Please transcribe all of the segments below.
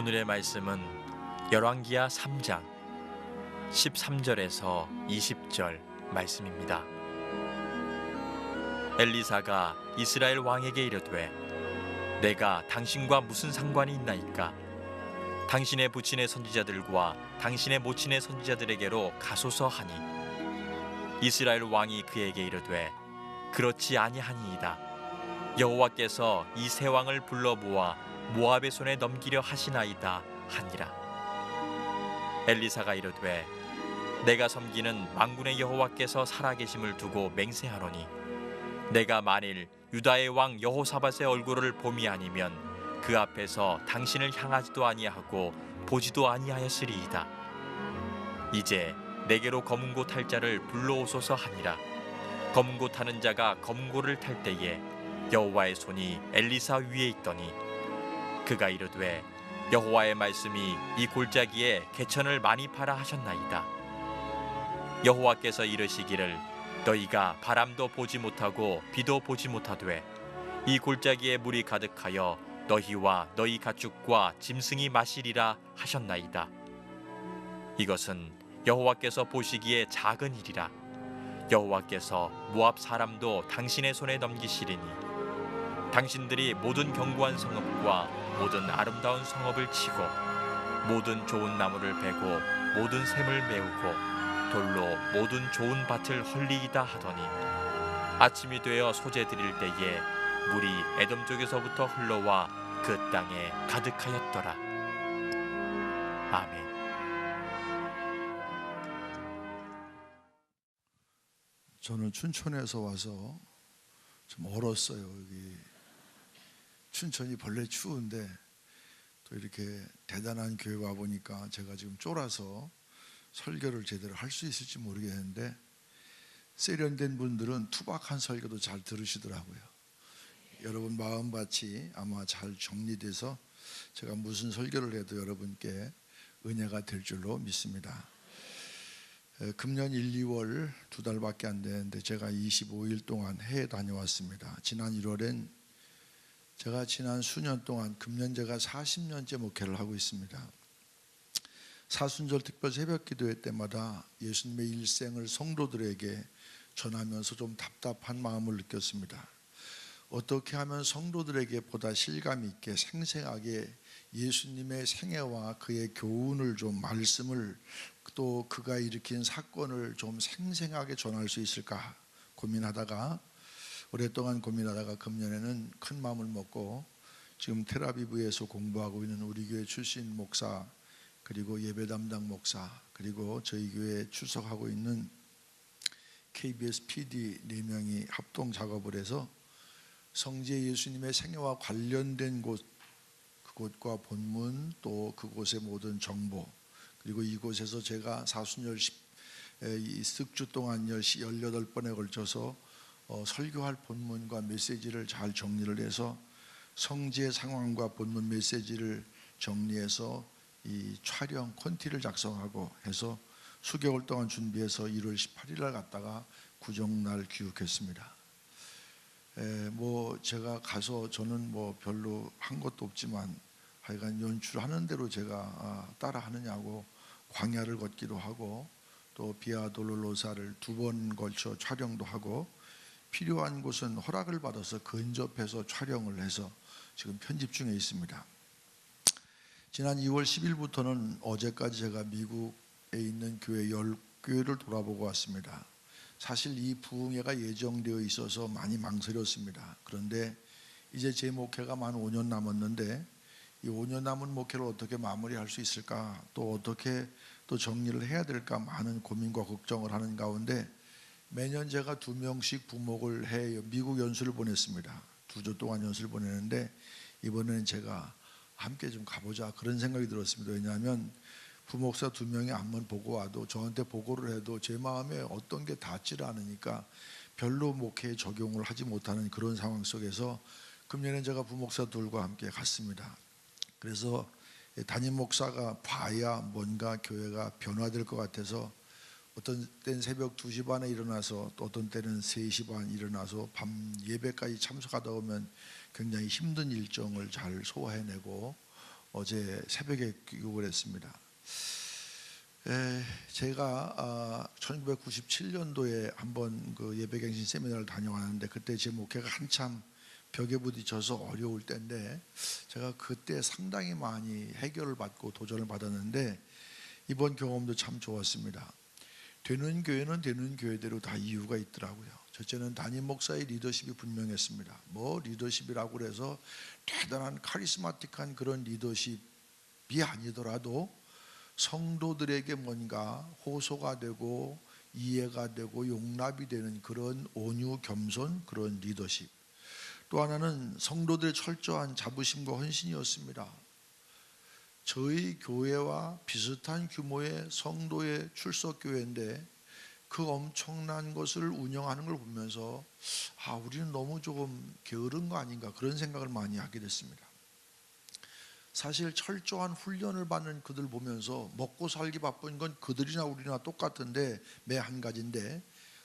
오늘의 말씀은 열왕기하 3장 13절에서 20절 말씀입니다. 엘리사가 이스라엘 왕에게 이르되 내가 당신과 무슨 상관이 있나이까? 당신의 부친의 선지자들과 당신의 모친의 선지자들에게로 가소서 하니 이스라엘 왕이 그에게 이르되 그렇지 아니하니이다. 여호와께서 이 세 왕을 불러 모아 모압의 손에 넘기려 하시나이다 하니라. 엘리사가 이르되 내가 섬기는 만군의 여호와께서 살아계심을 두고 맹세하노니 내가 만일 유다의 왕 여호사밧의 얼굴을 봄이 아니면 그 앞에서 당신을 향하지도 아니하고 보지도 아니하였으리이다. 이제 내게로 검은고 탈 자를 불러오소서 하니라. 검은고 타는 자가 검은고를 탈 때에 여호와의 손이 엘리사 위에 있더니 그가 이르되 여호와의 말씀이 이 골짜기에 개천을 많이 파라 하셨나이다. 여호와께서 이르시기를 너희가 바람도 보지 못하고 비도 보지 못하되 이 골짜기에 물이 가득하여 너희와 너희 가축과 짐승이 마시리라 하셨나이다. 이것은 여호와께서 보시기에 작은 일이라. 여호와께서 모압 사람도 당신의 손에 넘기시리니 당신들이 모든 견고한 성읍과 모든 아름다운 성읍을 치고 모든 좋은 나무를 베고 모든 샘을 메우고 돌로 모든 좋은 밭을 헐리이다 하더니 아침이 되어 소재 드릴 때에 물이 에돔 쪽에서부터 흘러와 그 땅에 가득하였더라. 아멘. 저는 춘천에서 와서 좀 얼었어요. 여기 춘천이 벌레 추운데 또 이렇게 대단한 교회 와 보니까 제가 지금 쫄아서 설교를 제대로 할 수 있을지 모르겠는데 세련된 분들은 투박한 설교도 잘 들으시더라고요. 여러분 마음밭이 아마 잘 정리돼서 제가 무슨 설교를 해도 여러분께 은혜가 될 줄로 믿습니다. 금년 1, 2월 2달밖에 안 되는데 제가 25일 동안 해외 다녀왔습니다. 지난 1월엔 제가 지난 수년 동안 금년 제가 40년째 목회를 하고 있습니다. 사순절 특별 새벽 기도회 때마다 예수님의 일생을 성도들에게 전하면서 좀 답답한 마음을 느꼈습니다. 어떻게 하면 성도들에게 보다 실감 있게 생생하게 예수님의 생애와 그의 교훈을 좀 말씀을 또 그가 일으킨 사건을 좀 생생하게 전할 수 있을까 오랫동안 고민하다가 금년에는 큰 마음을 먹고 지금 텔아비브에서 공부하고 있는 우리 교회 출신 목사 그리고 예배 담당 목사 그리고 저희 교회에 출석하고 있는 KBS PD 4명이 합동 작업을 해서 성지의 예수님의 생애와 관련된 그곳과 본문 또 그곳의 모든 정보 그리고 이곳에서 제가 사순절 습주 동안 18번에 걸쳐서 설교할 본문과 메시지를 잘 정리를 해서 성지의 상황과 본문 메시지를 정리해서 이 촬영 콘티를 작성하고 해서 수개월 동안 준비해서 1월 18일 날 갔다가 구정날 귀국했습니다. 제가 가서 저는 별로 한 것도 없지만 하여간 연출하는 대로 제가 따라 하느냐고 광야를 걷기도 하고 또 비아 돌로로사를 2번 걸쳐 촬영도 하고 필요한 곳은 허락을 받아서 근접해서 촬영을 해서 지금 편집 중에 있습니다. 지난 2월 10일부터는 어제까지 제가 미국에 있는 교회 10교회를 돌아보고 왔습니다. 사실 이 부흥회가 예정되어 있어서 많이 망설였습니다. 그런데 이제 제 목회가 만 5년 남았는데 이 5년 남은 목회를 어떻게 마무리할 수 있을까 또 어떻게 또 정리를 해야 될까 많은 고민과 걱정을 하는 가운데 매년 제가 2명씩 부목을 해 미국 연수를 보냈습니다. 2주 동안 연수를 보내는데 이번에는 제가 함께 좀 가보자 그런 생각이 들었습니다. 왜냐하면 부목사 2명이 한번 보고 와도 저한테 보고를 해도 제 마음에 어떤 게 닿지를 않으니까 별로 목회에 적용을 하지 못하는 그런 상황 속에서 금년에 제가 부목사 둘과 함께 갔습니다. 그래서 담임 목사가 봐야 뭔가 교회가 변화될 것 같아서 어떤 때는 새벽 2시 반에 일어나서 또 어떤 때는 3시 반 일어나서 밤 예배까지 참석하다 보면 굉장히 힘든 일정을 잘 소화해내고 어제 새벽에 귀국을 했습니다. 제가 1997년도에 한번 그 예배갱신 세미나를 다녀왔는데 그때 제 목회가 한참 벽에 부딪혀서 어려울 때인데 제가 그때 상당히 많이 해결을 받고 도전을 받았는데 이번 경험도 참 좋았습니다. 되는 교회는 되는 교회대로 다 이유가 있더라고요. 첫째는 담임 목사의 리더십이 분명했습니다. 뭐 리더십이라고 그래서 대단한 카리스마틱한 그런 리더십이 아니더라도 성도들에게 뭔가 호소가 되고 이해가 되고 용납이 되는 그런 온유 겸손 그런 리더십. 또 하나는 성도들의 철저한 자부심과 헌신이었습니다. 저희 교회와 비슷한 규모의 성도의 출석교회인데 그 엄청난 것을 운영하는 걸 보면서 우리는 너무 조금 게으른 거 아닌가 그런 생각을 많이 하게 됐습니다. 사실 철저한 훈련을 받는 그들 보면서 먹고 살기 바쁜 건 그들이나 우리나 똑같은데 매 한 가지인데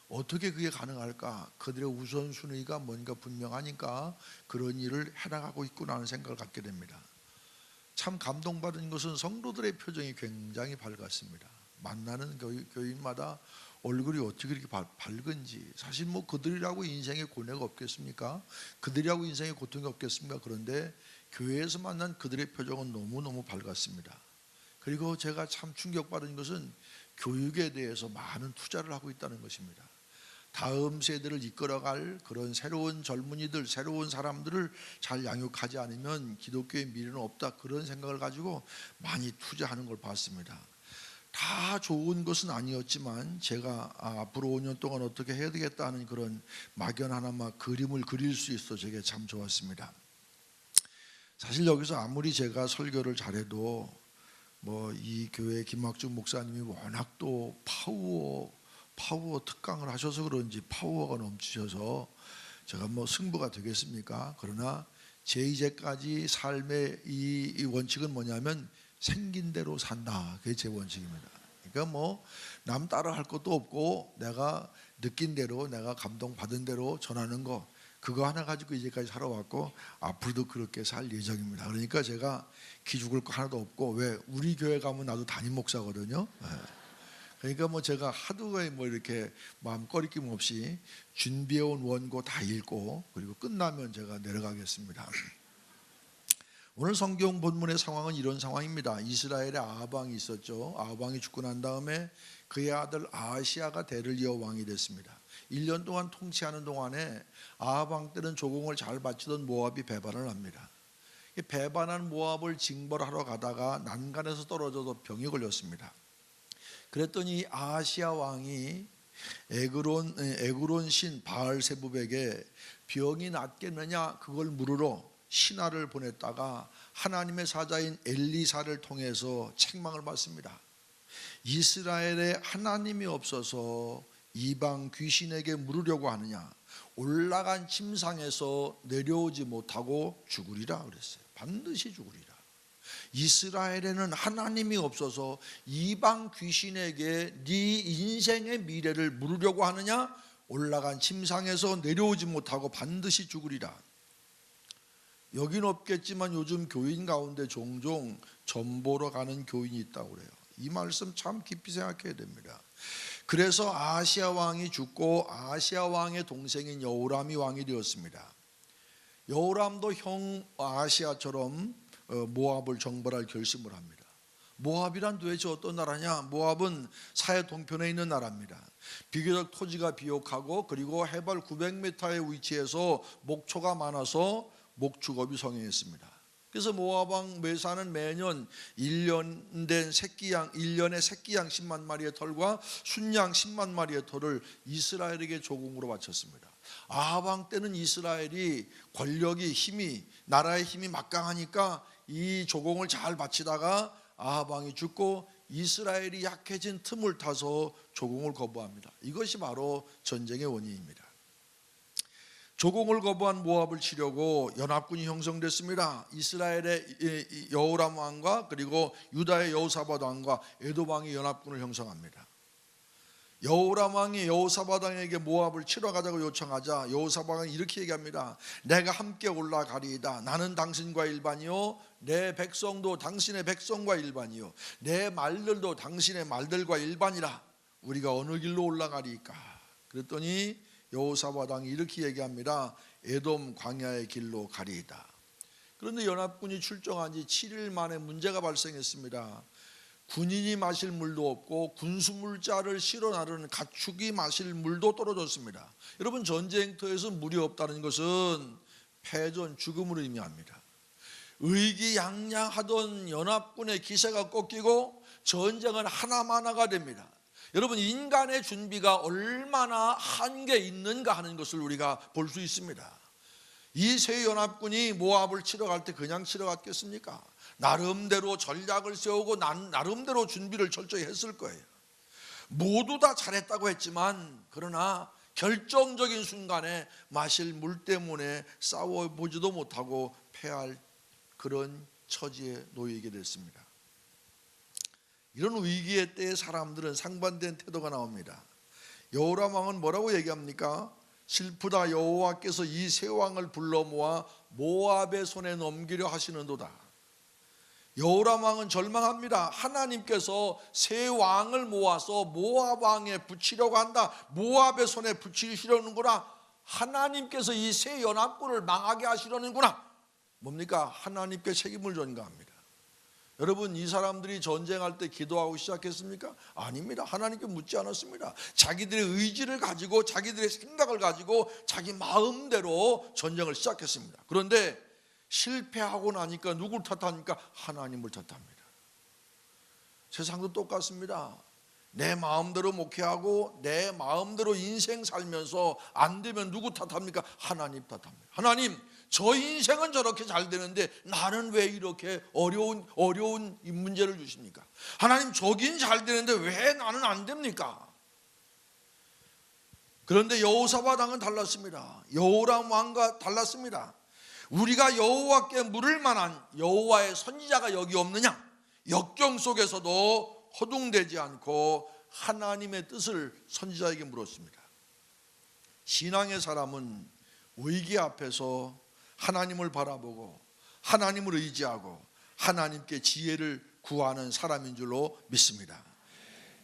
어떻게 그게 가능할까? 그들의 우선순위가 뭔가 분명하니까 그런 일을 해나가고 있구나 하는 생각을 갖게 됩니다. 참 감동받은 것은 성도들의 표정이 굉장히 밝았습니다. 만나는 교인마다 얼굴이 어떻게 그렇게 밝은지. 사실 뭐 그들이라고 인생에 고뇌가 없겠습니까? 그들이라고 인생에 고통이 없겠습니까? 그런데 교회에서 만난 그들의 표정은 너무너무 밝았습니다. 그리고 제가 참 충격받은 것은 교육에 대해서 많은 투자를 하고 있다는 것입니다. 다음 세대를 이끌어갈 그런 새로운 젊은이들, 새로운 사람들을 잘 양육하지 않으면 기독교의 미래는 없다 그런 생각을 가지고 많이 투자하는 걸 봤습니다. 다 좋은 것은 아니었지만 제가 앞으로 5년 동안 어떻게 해야 되겠다 하는 그런 막연 하나마 그림을 그릴 수 있어 제게 참 좋았습니다. 사실 여기서 아무리 제가 설교를 잘해도 뭐 이 교회 김학중 목사님이 워낙 또 파워 특강을 하셔서 그런지 파워가 넘치셔서 제가 뭐 승부가 되겠습니까? 그러나 제 이제까지 삶의 이 원칙은 뭐냐면 생긴 대로 산다. 그게 제 원칙입니다. 그러니까 뭐 남 따라 할 것도 없고 내가 느낀 대로 내가 감동받은 대로 전하는 거 그거 하나 가지고 이제까지 살아왔고 앞으로도 그렇게 살 예정입니다. 그러니까 제가 기죽을 거 하나도 없고 왜 우리 교회 가면 나도 담임 목사거든요. 그러니까 뭐 제가 하루에 뭐 이렇게 마음 꺼리낌 없이 준비해온 원고 다 읽고 그리고 끝나면 제가 내려가겠습니다. 오늘 성경 본문의 상황은 이런 상황입니다. 이스라엘에 아합 왕이 있었죠. 아합 왕이 죽고 난 다음에 그의 아들 아하시아가 대를 이어 왕이 됐습니다. 1년 동안 통치하는 동안에 아합 왕 때는 조공을 잘 바치던 모압이 배반을 합니다. 배반한 모압을 징벌하러 가다가 난간에서 떨어져서 병이 걸렸습니다. 그랬더니 아하시아 왕이 에그론 신 바알세붑에게 병이 낫겠느냐 그걸 물으러 신하를 보냈다가 하나님의 사자인 엘리사를 통해서 책망을 받습니다. 이스라엘에 하나님이 없어서 이방 귀신에게 물으려고 하느냐 올라간 침상에서 내려오지 못하고 죽으리라 그랬어요. 반드시 죽으리라. 이스라엘에는 하나님이 없어서 이방 귀신에게 네 인생의 미래를 물으려고 하느냐 올라간 침상에서 내려오지 못하고 반드시 죽으리라. 여긴 없겠지만 요즘 교인 가운데 종종 점 보러 가는 교인이 있다고 그래요. 이 말씀 참 깊이 생각해야 됩니다. 그래서 아하시아 왕이 죽고 아하시아 왕의 동생인 여호람이 왕이 되었습니다. 여호람도 형 아하시아처럼 모압을 정벌할 결심을 합니다. 모압이란 도대체 어떤 나라냐? 모압은 사해 동편에 있는 나라입니다. 비교적 토지가 비옥하고 그리고 해발 900m의 위치에서 목초가 많아서 목축업이 성행했습니다. 그래서 모압 왕 메사는 매년 1년 된 새끼양 1년에 새끼양 10만 마리의 털과 순양 10만 마리의 털을 이스라엘에게 조공으로 바쳤습니다. 아합 왕 때는 이스라엘이 권력이 힘이 나라의 힘이 막강하니까 이 조공을 잘 바치다가 아합 왕이 죽고 이스라엘이 약해진 틈을 타서 조공을 거부합니다. 이것이 바로 전쟁의 원인입니다. 조공을 거부한 모압을 치려고 연합군이 형성됐습니다. 이스라엘의 여호람 왕과 그리고 유다의 여호사밧 왕과 에돔 왕이 연합군을 형성합니다. 여호람 왕이 여호사밧 왕에게 모압을 치러 가자고 요청하자 여호사밧 왕이 이렇게 얘기합니다. 내가 함께 올라가리이다. 나는 당신과 일반이요 내 백성도 당신의 백성과 일반이요 내 말들도 당신의 말들과 일반이라. 우리가 어느 길로 올라가리까? 그랬더니 여호사밧 왕이 이렇게 얘기합니다. 에돔 광야의 길로 가리이다. 그런데 연합군이 출정한 지 7일 만에 문제가 발생했습니다. 군인이 마실 물도 없고 군수물자를 실어 나르는 가축이 마실 물도 떨어졌습니다. 여러분, 전쟁터에서 물이 없다는 것은 패전, 죽음을 의미합니다. 의기양양하던 연합군의 기세가 꺾이고 전쟁은 하나마나가 됩니다. 여러분, 인간의 준비가 얼마나 한계 있는가 하는 것을 우리가 볼 수 있습니다. 이 세 연합군이 모압을 치러 갈 때 그냥 치러 갔겠습니까? 나름대로 전략을 세우고 나름대로 준비를 철저히 했을 거예요. 모두 다 잘했다고 했지만 그러나 결정적인 순간에 마실 물 때문에 싸워보지도 못하고 패할 그런 처지에 놓이게 됐습니다. 이런 위기의 때에 사람들은 상반된 태도가 나옵니다. 여호람 왕은 뭐라고 얘기합니까? 슬프다, 여호와께서 이 세 왕을 불러 모아 모압의 손에 넘기려 하시는도다. 여호람 왕은 절망합니다. 하나님께서 세 왕을 모아서 모압 왕에 붙이려고 한다. 모압의 손에 붙이시려는구나. 하나님께서 이 세 연합군을 망하게 하시려는구나. 뭡니까? 하나님께 책임을 전가합니다. 여러분, 이 사람들이 전쟁할 때 기도하고 시작했습니까? 아닙니다. 하나님께 묻지 않았습니다. 자기들의 의지를 가지고 자기들의 생각을 가지고 자기 마음대로 전쟁을 시작했습니다. 그런데 실패하고 나니까 누굴 탓합니까? 하나님을 탓합니다. 세상도 똑같습니다. 내 마음대로 목회하고 내 마음대로 인생 살면서 안 되면 누구 탓합니까? 하나님 탓합니다. 하나님, 저 인생은 저렇게 잘 되는데 나는 왜 이렇게 어려운 문제를 주십니까? 하나님, 저긴 잘 되는데 왜 나는 안 됩니까? 그런데 여호사밧 왕은 달랐습니다. 여호람 왕과 달랐습니다. 우리가 여호와께 물을 만한 여호와의 선지자가 여기 없느냐? 역경 속에서도 허둥대지 않고 하나님의 뜻을 선지자에게 물었습니다. 신앙의 사람은 위기 앞에서 하나님을 바라보고 하나님을 의지하고 하나님께 지혜를 구하는 사람인 줄로 믿습니다.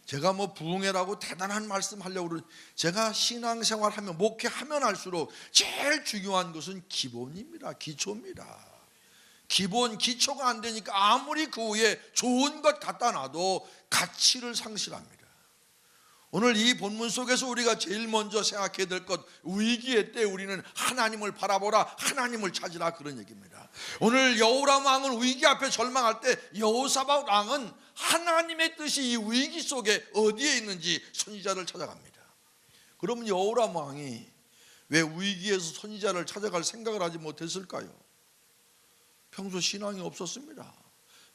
제가 부흥회라고 대단한 말씀 하려고 그러는데 제가 신앙생활하면 목회하면 할수록 제일 중요한 것은 기본입니다. 기초입니다. 기초가 안 되니까 아무리 그 위에 좋은 것 갖다 놔도 가치를 상실합니다. 오늘 이 본문 속에서 우리가 제일 먼저 생각해야 될 것, 위기의 때 우리는 하나님을 바라보라, 하나님을 찾으라, 그런 얘기입니다. 오늘 여호람 왕은 위기 앞에 절망할 때 여호사밧 왕은 하나님의 뜻이 이 위기 속에 어디에 있는지 선지자를 찾아갑니다. 그러면 여호람 왕이 왜 위기에서 선지자를 찾아갈 생각을 하지 못했을까요? 평소 신앙이 없었습니다.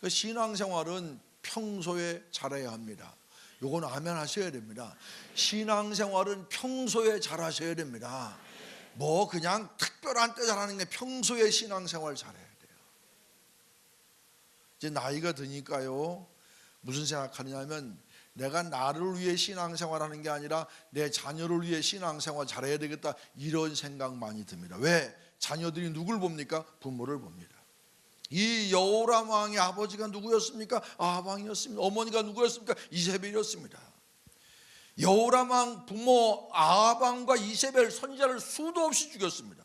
신앙생활은 평소에 잘해야 합니다. 요건 아멘 하셔야 됩니다. 신앙생활은 평소에 잘하셔야 됩니다. 그냥 특별한 때 잘하는 게 평소에 신앙생활 잘해야 돼요. 이제 나이가 드니까요, 무슨 생각하느냐면 내가 나를 위해 신앙생활하는 게 아니라 내 자녀를 위해 신앙생활 잘해야 되겠다, 이런 생각 많이 듭니다. 왜? 자녀들이 누굴 봅니까? 부모를 봅니다. 이 여호람 왕의 아버지가 누구였습니까? 아합왕이었습니다. 어머니가 누구였습니까? 이세벨이었습니다. 여호람 왕 부모 아합왕과 이세벨 선지자를 수도 없이 죽였습니다.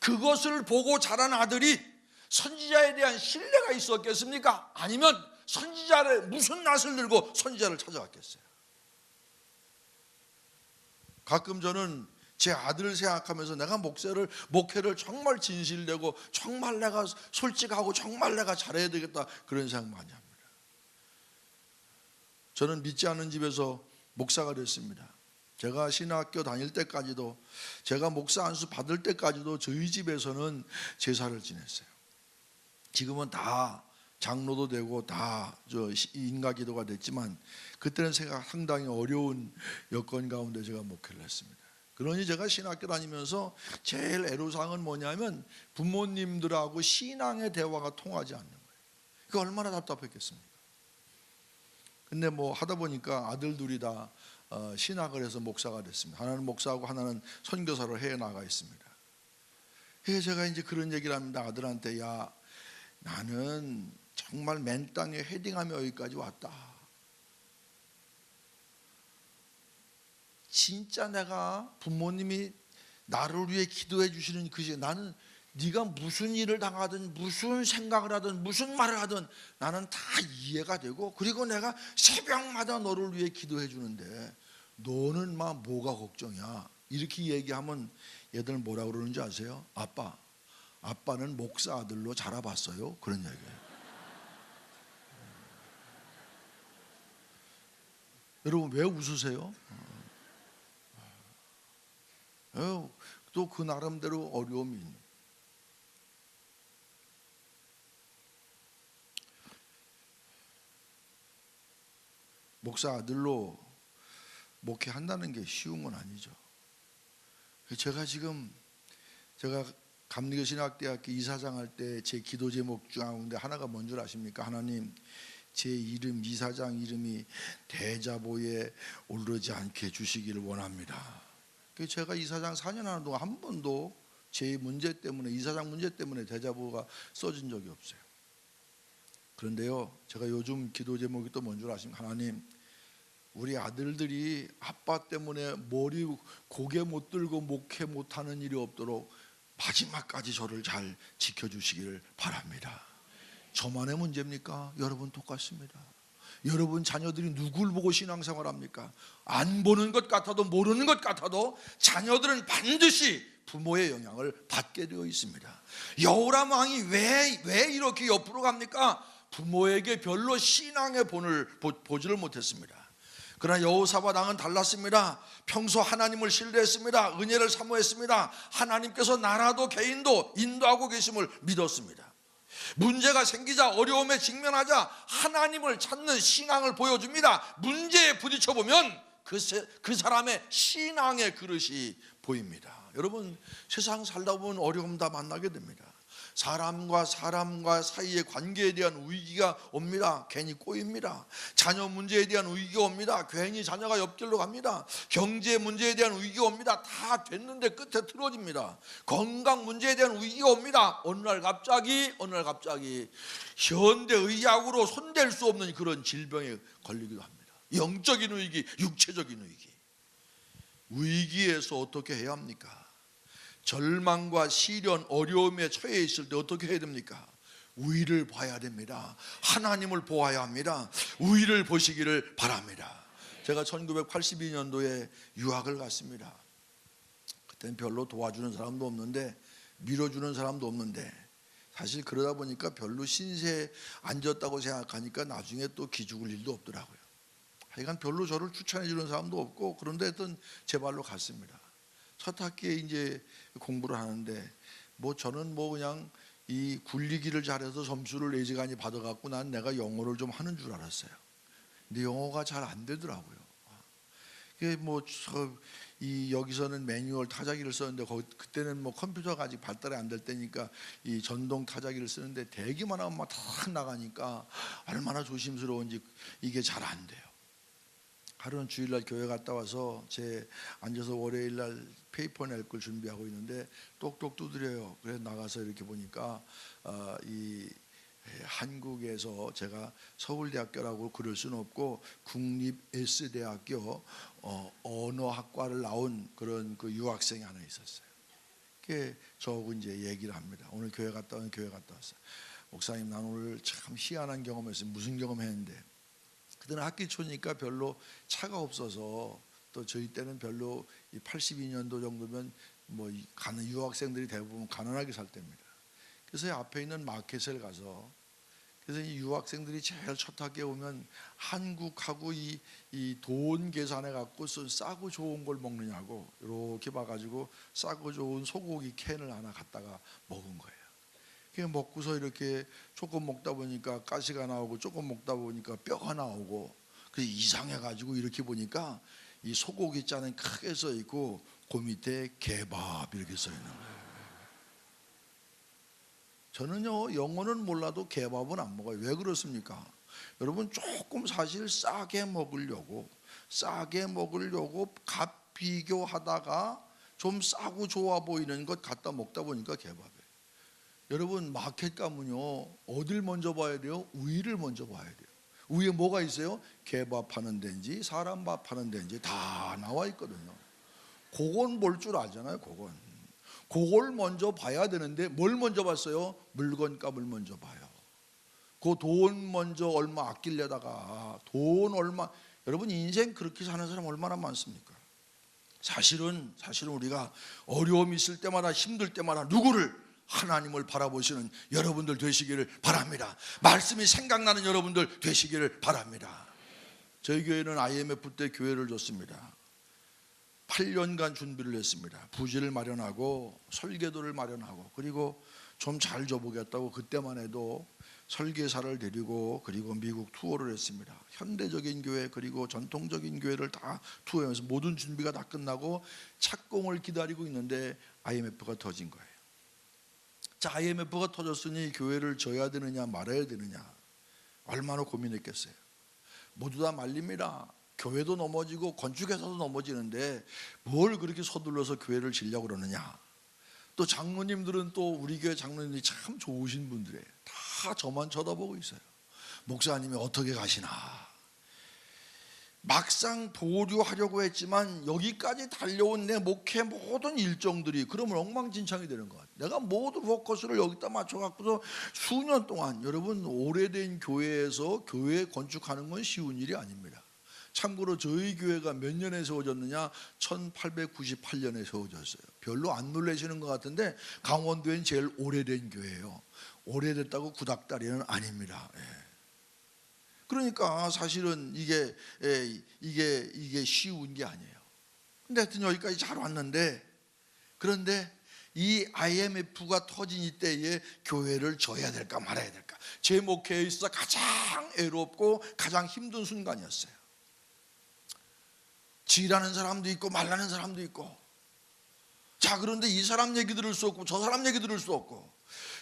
그것을 보고 자란 아들이 선지자에 대한 신뢰가 있었겠습니까? 아니면 선지자를 무슨 낯을 들고 선지자를 찾아왔겠어요? 가끔 저는 제 아들을 생각하면서 내가 목회를 정말 진실되고 정말 내가 솔직하고 정말 내가 잘해야 되겠다, 그런 생각 많이 합니다. 저는 믿지 않는 집에서 목사가 됐습니다. 제가 신학교 다닐 때까지도, 제가 목사 안수 받을 때까지도 저희 집에서는 제사를 지냈어요. 지금은 다 장로도 되고 다 인가기도가 됐지만 그때는 상당히 어려운 여건 가운데 제가 목회를 했습니다. 그러니 제가 신학교 다니면서 제일 애로사항은 뭐냐면 부모님들하고 신앙의 대화가 통하지 않는 거예요. 그게 얼마나 답답했겠습니까? 근데 하다 보니까 아들 둘이 다 신학을 해서 목사가 됐습니다. 하나는 목사하고 하나는 선교사로 해 나가 있습니다. 그래서 제가 이제 그런 얘기를 합니다. 아들한테, 야, 나는 정말 맨 땅에 헤딩하며 여기까지 왔다. 진짜 내가 부모님이 나를 위해 기도해 주시는 그 시간, 나는 네가 무슨 일을 당하든 무슨 생각을 하든 무슨 말을 하든 나는 다 이해가 되고, 그리고 내가 새벽마다 너를 위해 기도해 주는데 너는 막 뭐가 걱정이야. 이렇게 얘기하면 얘들 뭐라 그러는지 아세요? 아빠는 목사 아들로 자라봤어요. 그런 얘기예요. 여러분 왜 웃으세요? 또 그 나름대로 어려움이 있는. 목사 아들로 목회한다는 게 쉬운 건 아니죠. 제가 감리교신학대학교 이사장 할 때 제 기도 제목 중 가운데 하나가 뭔 줄 아십니까? 하나님, 제 이름, 이사장 이름이 대자보에 오르지 않게 해주시기를 원합니다. 제가 이사장 4년 하는 동안 한 번도 제 문제 때문에, 이사장 문제 때문에 대자보가 써진 적이 없어요. 그런데요, 제가 요즘 기도 제목이 또 뭔 줄 아십니까? 하나님, 우리 아들들이 아빠 때문에 머리 고개 못 들고 목회 못하는 일이 없도록 마지막까지 저를 잘 지켜주시기를 바랍니다. 저만의 문제입니까? 여러분 똑같습니다. 여러분 자녀들이 누굴 보고 신앙생활 합니까? 안 보는 것 같아도 모르는 것 같아도 자녀들은 반드시 부모의 영향을 받게 되어 있습니다. 여호람 왕이 왜 이렇게 옆으로 갑니까? 부모에게 별로 신앙의 본을 보지를 못했습니다. 그러나 여호사밧 왕은 달랐습니다. 평소 하나님을 신뢰했습니다. 은혜를 사모했습니다. 하나님께서 나라도 개인도 인도하고 계심을 믿었습니다. 문제가 생기자, 어려움에 직면하자 하나님을 찾는 신앙을 보여줍니다. 문제에 부딪혀보면 그 사람의 신앙의 그릇이 보입니다. 여러분, 세상 살다 보면 어려움 다 만나게 됩니다. 사람과 사이의 관계에 대한 위기가 옵니다. 괜히 꼬입니다. 자녀 문제에 대한 위기가 옵니다. 괜히 자녀가 옆길로 갑니다. 경제 문제에 대한 위기가 옵니다. 다 됐는데 끝에 틀어집니다. 건강 문제에 대한 위기가 옵니다. 어느 날 갑자기 현대의학으로 손댈 수 없는 그런 질병에 걸리기도 합니다. 영적인 위기, 육체적인 위기. 위기에서 어떻게 해야 합니까? 절망과 시련, 어려움에 처해 있을 때 어떻게 해야 됩니까? 위를 봐야 됩니다. 하나님을 보아야 합니다. 위를 보시기를 바랍니다. 제가 1982년도에 유학을 갔습니다. 그때는 별로 도와주는 사람도 없는데 밀어주는 사람도 없는데, 사실 그러다 보니까 별로 신세에 앉았다고 생각하니까 나중에 또 기죽을 일도 없더라고요. 하여간 별로 저를 추천해 주는 사람도 없고, 그런데 하여튼 제 발로 갔습니다. 첫 학기에 이제 공부를 하는데 저는 그냥 이 굴리기를 잘해서 점수를 내지간히 받아갖고 난 내가 영어를 좀 하는 줄 알았어요. 근데 영어가 잘 안 되더라고요. 여기서는 매뉴얼 타자기를 썼는데 그때는 컴퓨터가 아직 발달이 안 될 때니까 이 전동 타자기를 쓰는데 대기만 하면 막 탁 나가니까 얼마나 조심스러운지 이게 잘 안 돼요. 하루는 주일날 교회 갔다 와서 앉아서 월요일날 페이퍼 낼 걸 준비하고 있는데 똑똑 두드려요. 그래서 나가서 이렇게 보니까 이 한국에서 제가 서울대학교라고 그럴 수는 없고 국립S대학교 언어학과를 나온 그런 그 유학생이 하나 있었어요. 그게 저하고 이제 얘기를 합니다. 오늘 교회 갔다 왔어요. 목사님, 난 오늘 참 희한한 경험했어요. 무슨 경험했는데, 그때는 학기 초니까 별로 차가 없어서, 또 저희 때는 별로 82년도 정도면 가는 유학생들이 대부분 가난하게 살 때입니다. 그래서 앞에 있는 마켓을 가서, 그래서 이 유학생들이 제일 첫 학기에 오면 한국하고 이 돈 계산해 갖고 싸고 좋은 걸 먹느냐고 이렇게 봐가지고 싸고 좋은 소고기 캔을 하나 갖다가 먹은 거예요. 그게 먹고서 이렇게 조금 먹다 보니까 가시가 나오고, 조금 먹다 보니까 뼈가 나오고, 그래서 이상해가지고 이렇게 보니까 이 소고기 자는 크게 써 있고 그 밑에 개밥 이렇게 써 있는 거예요. 저는요, 영어는 몰라도 개밥은 안 먹어요. 왜 그렇습니까? 여러분, 조금 사실 싸게 먹으려고 싸게 먹으려고 값 비교하다가 좀 싸고 좋아 보이는 것 갖다 먹다 보니까 개밥이에요. 여러분, 마켓 가면요, 어딜 먼저 봐야 돼요? 위를 먼저 봐야 돼요. 위에 뭐가 있어요? 개밥 파는 데인지 사람 밥 파는 데인지 다 나와 있거든요. 그건 볼 줄 알잖아요. 그걸 먼저 봐야 되는데 뭘 먼저 봤어요? 물건값을 먼저 봐요. 그 돈 먼저 얼마 아끼려다가 돈 얼마, 여러분 인생 그렇게 사는 사람 얼마나 많습니까? 사실은 우리가 어려움이 있을 때마다 힘들 때마다 누구를? 하나님을 바라보시는 여러분들 되시기를 바랍니다. 말씀이 생각나는 여러분들 되시기를 바랍니다. 저희 교회는 IMF 때 교회를 줬습니다. 8년간 준비를 했습니다. 부지를 마련하고 설계도를 마련하고, 그리고 좀 잘 줘보겠다고 그때만 해도 설계사를 데리고 그리고 미국 투어를 했습니다. 현대적인 교회 그리고 전통적인 교회를 다 투어하면서 모든 준비가 다 끝나고 착공을 기다리고 있는데 IMF가 터진 거예요. 자, IMF가 터졌으니 교회를 져야 되느냐 말아야 되느냐 얼마나 고민했겠어요. 모두 다 말립니다. 교회도 넘어지고 건축회사도 넘어지는데 뭘 그렇게 서둘러서 교회를 지려고 그러느냐. 또 장로님들은 또 우리 교회 장로님들이 참 좋으신 분들이에요. 다 저만 쳐다보고 있어요. 목사님이 어떻게 가시나. 막상 보류하려고 했지만 여기까지 달려온 내 목회 모든 일정들이 그러면 엉망진창이 되는 것 같아요. 내가 모든 포커스를 여기다 맞춰갖고서 수년 동안, 여러분 오래된 교회에서 교회 건축하는 건 쉬운 일이 아닙니다. 참고로 저희 교회가 몇 년에 세워졌느냐? 1898년에 세워졌어요. 별로 안 놀라시는 것 같은데 강원도엔 제일 오래된 교회예요. 오래됐다고 구닥다리는 아닙니다. 그러니까 사실은 이게 쉬운 게 아니에요. 근데 하여튼 여기까지 잘 왔는데, 그런데 이 IMF가 터진 이때에 교회를 져야 될까 말아야 될까, 제 목회에 있어서 가장 애롭고 가장 힘든 순간이었어요. 지라는 사람도 있고 말라는 사람도 있고. 자, 그런데 이 사람 얘기 들을 수 없고 저 사람 얘기 들을 수 없고,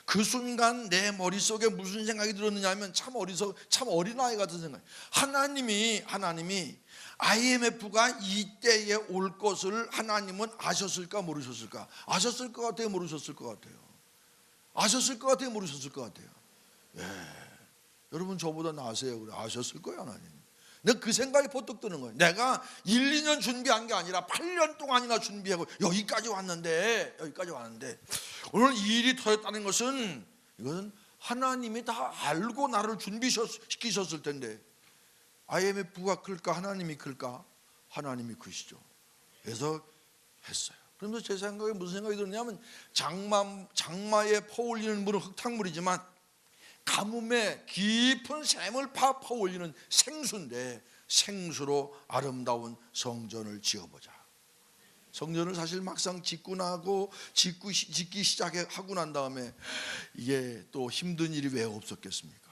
그 순간 내 머릿속에 무슨 생각이 들었느냐 하면 참 어린아이 같은 생각. 하나님이 IMF가 이때에 올 것을 하나님은 아셨을까 모르셨을까? 아셨을 것 같아요, 모르셨을 것 같아요? 아셨을 것 같아요, 모르셨을 것 같아요? 여러분 저보다 나으세요. 그래, 아셨을 거예요, 하나님. 내가 그 생각이 퍼뜩 드는 거예요. 내가 1, 2년 준비한 게 아니라 8년 동안이나 준비하고 여기까지 왔는데 오늘 이 일이 터졌다는 것은, 이것은 하나님이 다 알고 나를 준비시키셨을 텐데, IMF가 클까 하나님이 클까? 하나님이 크시죠. 그래서 했어요. 그러면서 제 생각에 무슨 생각이 드냐면, 장마에 퍼올리는 물은 흙탕물이지만 가뭄에 깊은 샘을 퍼올리는 생수인데, 생수로 아름다운 성전을 지어보자. 성전을 사실 막상 짓기 시작하고 난 다음에 이게 또 힘든 일이 왜 없었겠습니까?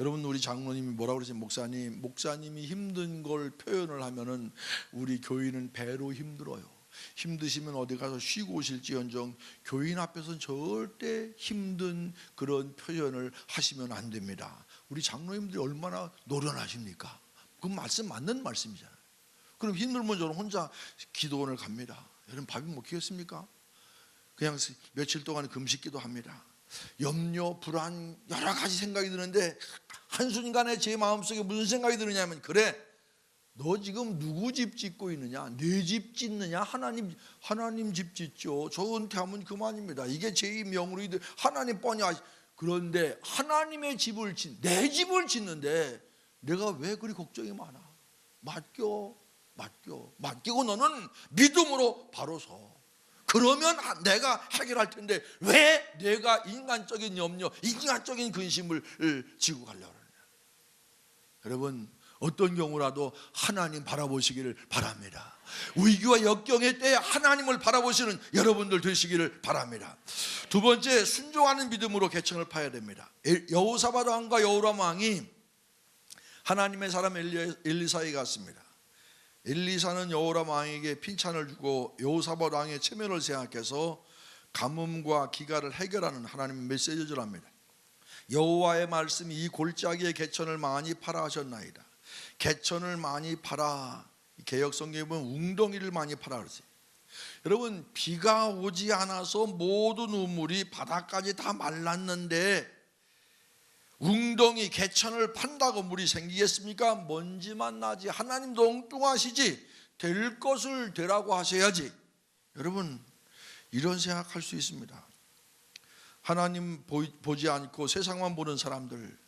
여러분, 우리 장로님이 뭐라고 그러지? 목사님이 힘든 걸 표현을 하면은 우리 교인은 배로 힘들어요. 힘드시면 어디 가서 쉬고 오실지언정 교인 앞에서는 절대 힘든 그런 표현을 하시면 안 됩니다. 우리 장로님들이 얼마나 노련하십니까? 그 말씀 맞는 말씀이잖아요. 그럼 힘들면 저는 혼자 기도원을 갑니다. 여러분, 밥이 먹히겠습니까? 그냥 며칠 동안 금식기도 합니다. 염려, 불안, 여러 가지 생각이 드는데 한순간에 제 마음속에 무슨 생각이 드느냐면, 그래, 너 지금 누구 집 짓고 있느냐? 내 집 짓느냐? 하나님 집 짓죠. 저 은퇴하면 그만입니다. 이게 제 명으로 하나님 뻔히 그런데 하나님의 집을 내 집을 짓는데 내가 왜 그리 걱정이 많아? 맡기고 너는 믿음으로 바로 서. 그러면 내가 해결할 텐데 왜 내가 인간적인 염려, 인간적인 근심을 지고 가려고 하느냐? 여러분, 어떤 경우라도 하나님 바라보시기를 바랍니다. 위기와 역경의 때에 하나님을 바라보시는 여러분들 되시기를 바랍니다. 두 번째, 순종하는 믿음으로 계층을 파야 됩니다. 여호사밧 왕과 여호람 왕이 하나님의 사람 엘리사에 갔습니다. 엘리사는 여호람 왕에게 핀찬을 주고 여호사밧 왕의 체면을 생각해서 가뭄과 기가를 해결하는 하나님의 메시지를 합니다. 여호와의 말씀이 이 골짜기의 개천을 많이 파라 하셨나이다. 개천을 많이 팔아. 개역성경에 보면 웅덩이를 많이 팔아 그러지. 여러분, 비가 오지 않아서 모든 우물이 바닥까지 다 말랐는데 웅덩이 개천을 판다고 물이 생기겠습니까? 먼지만 나지. 하나님도 엉뚱하시지. 될 것을 되라고 하셔야지. 여러분, 이런 생각할 수 있습니다. 하나님 보지 않고 세상만 보는 사람들,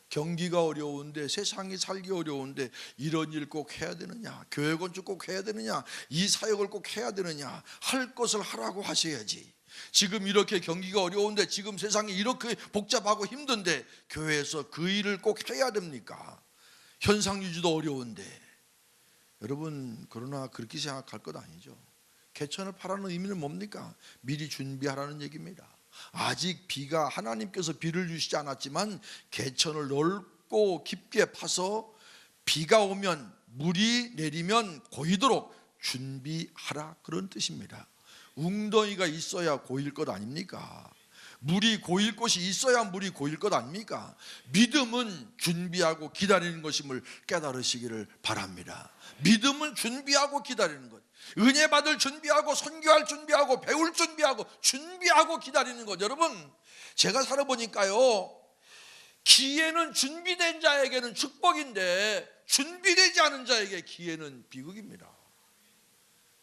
경기가 어려운데, 세상이 살기 어려운데 이런 일 꼭 해야 되느냐, 교회 건축 꼭 해야 되느냐, 이 사역을 꼭 해야 되느냐, 할 것을 하라고 하셔야지. 지금 이렇게 경기가 어려운데, 지금 세상이 이렇게 복잡하고 힘든데 교회에서 그 일을 꼭 해야 됩니까? 현상 유지도 어려운데. 여러분, 그러나 그렇게 생각할 것 아니죠. 개천을 파라는 의미는 뭡니까? 미리 준비하라는 얘기입니다. 아직 비가, 하나님께서 비를 주시지 않았지만 개천을 넓고 깊게 파서 비가 오면, 물이 내리면 고이도록 준비하라, 그런 뜻입니다. 웅덩이가 있어야 고일 것 아닙니까? 물이 고일 곳이 있어야 물이 고일 것 아닙니까? 믿음은 준비하고 기다리는 것임을 깨달으시기를 바랍니다. 믿음은 준비하고 기다리는 것, 은혜 받을 준비하고, 선교할 준비하고, 배울 준비하고 기다리는 것. 여러분, 제가 살아보니까요, 기회는 준비된 자에게는 축복인데 준비되지 않은 자에게 기회는 비극입니다.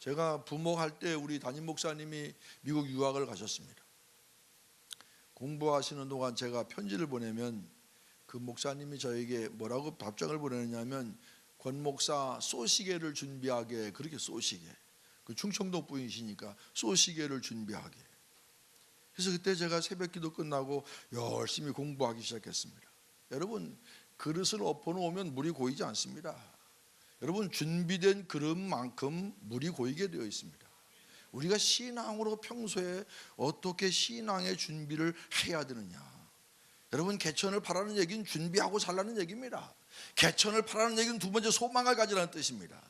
제가 부목할 때 우리 담임 목사님이 미국 유학을 가셨습니다. 공부하시는 동안 제가 편지를 보내면 그 목사님이 저에게 뭐라고 답장을 보내느냐면, 권 목사 쏘시개를 준비하게, 그렇게 쏘시개, 그 충청도 분이시니까 쏘시개를 준비하게. 그래서 그때 제가 새벽 기도 끝나고 열심히 공부하기 시작했습니다. 여러분, 그릇을 엎어놓으면 물이 고이지 않습니다. 여러분, 준비된 그릇만큼 물이 고이게 되어 있습니다. 우리가 신앙으로 평소에 어떻게 신앙의 준비를 해야 되느냐. 여러분, 개천을 파라는 얘기는 준비하고 살라는 얘기입니다. 개천을 파라는 얘기는 두 번째 소망을 가지라는 뜻입니다.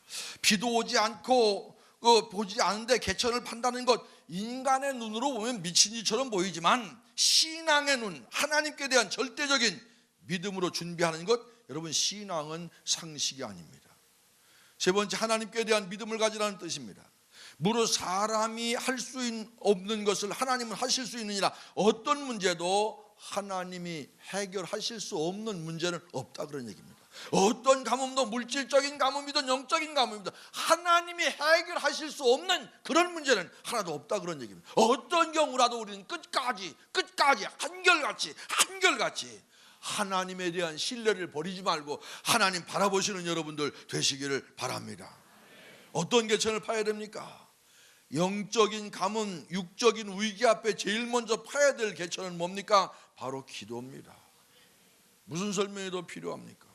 비도 오지 않고 보지 않는데 개천을 판다는 것, 인간의 눈으로 보면 미친 일처럼 보이지만 신앙의 눈, 하나님께 대한 절대적인 믿음으로 준비하는 것, 여러분, 신앙은 상식이 아닙니다. 세 번째, 하나님께 대한 믿음을 가지라는 뜻입니다. 무릇 사람이 할 수 없는 것을 하나님은 하실 수 있느니라. 어떤 문제도 하나님이 해결하실 수 없는 문제는 없다, 그런 얘기입니다. 어떤 가뭄도, 물질적인 가뭄이든 영적인 가뭄이든 하나님이 해결하실 수 없는 그런 문제는 하나도 없다, 그런 얘기입니다. 어떤 경우라도 우리는 끝까지 한결같이 하나님에 대한 신뢰를 버리지 말고 하나님 바라보시는 여러분들 되시기를 바랍니다. 어떤 개천을 파야 됩니까? 영적인 가뭄, 육적인 위기 앞에 제일 먼저 파야 될 개천은 뭡니까? 바로 기도입니다. 무슨 설명이 더 필요합니까?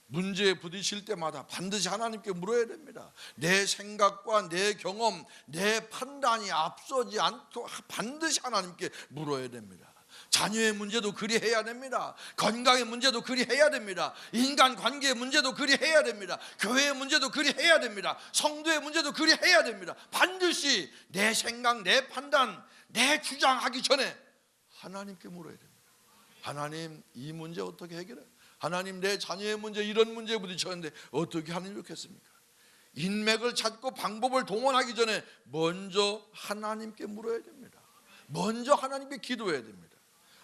문제에 부딪힐 때마다 반드시 하나님께 물어야 됩니다. 내 생각과 내 경험, 내 판단이 앞서지 않도록 반드시 하나님께 물어야 됩니다. 자녀의 문제도 그리해야 됩니다. 건강의 문제도 그리해야 됩니다. 인간관계의 문제도 그리해야 됩니다. 교회의 문제도 그리해야 됩니다. 성도의 문제도 그리해야 됩니다. 반드시 내 생각, 내 판단, 내 주장하기 전에 하나님께 물어야 됩니다. 하나님, 이 문제 어떻게 해결해? 하나님, 내 자녀의 문제, 이런 문제에 부딪혔는데 어떻게 하면 좋겠습니까? 인맥을 찾고 방법을 동원하기 전에 먼저 하나님께 물어야 됩니다. 먼저 하나님께 기도해야 됩니다.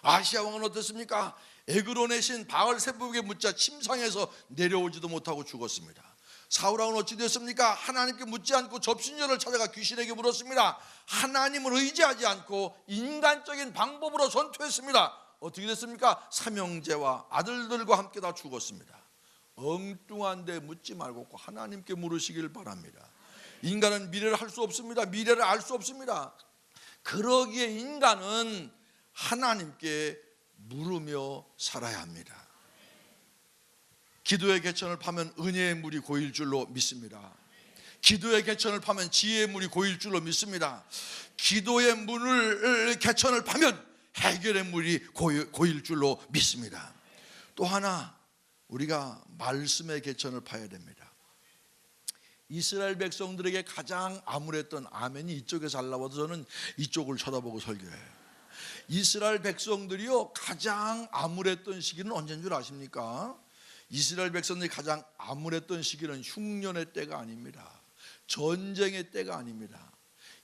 아시아 왕은 어떻습니까? 에그론의 신 바알세불에게 묻자 침상에서 내려오지도 못하고 죽었습니다. 사울 왕은 어찌 됐습니까? 하나님께 묻지 않고 접신녀를 찾아가 귀신에게 물었습니다. 하나님을 의지하지 않고 인간적인 방법으로 전투했습니다. 어떻게 됐습니까? 삼형제와 아들들과 함께 다 죽었습니다. 엉뚱한 데 묻지 말고 꼭 하나님께 물으시길 바랍니다. 인간은 미래를 할 수 없습니다. 미래를 알 수 없습니다. 그러기에 인간은 하나님께 물으며 살아야 합니다. 기도의 개천을 파면 은혜의 물이 고일 줄로 믿습니다. 기도의 개천을 파면 지혜의 물이 고일 줄로 믿습니다. 기도의 문을 개천을 파면 해결의 물이 고일 줄로 믿습니다. 또 하나, 우리가 말씀의 개천을 파야 됩니다. 이스라엘 백성들에게 가장 암울했던, 아멘이 이쪽에서 하려고 저는 이쪽을 쳐다보고 설교해요. 이스라엘 백성들이요, 가장 암울했던 시기는 언제인 줄 아십니까? 이스라엘 백성들이 가장 암울했던 시기는 흉년의 때가 아닙니다. 전쟁의 때가 아닙니다.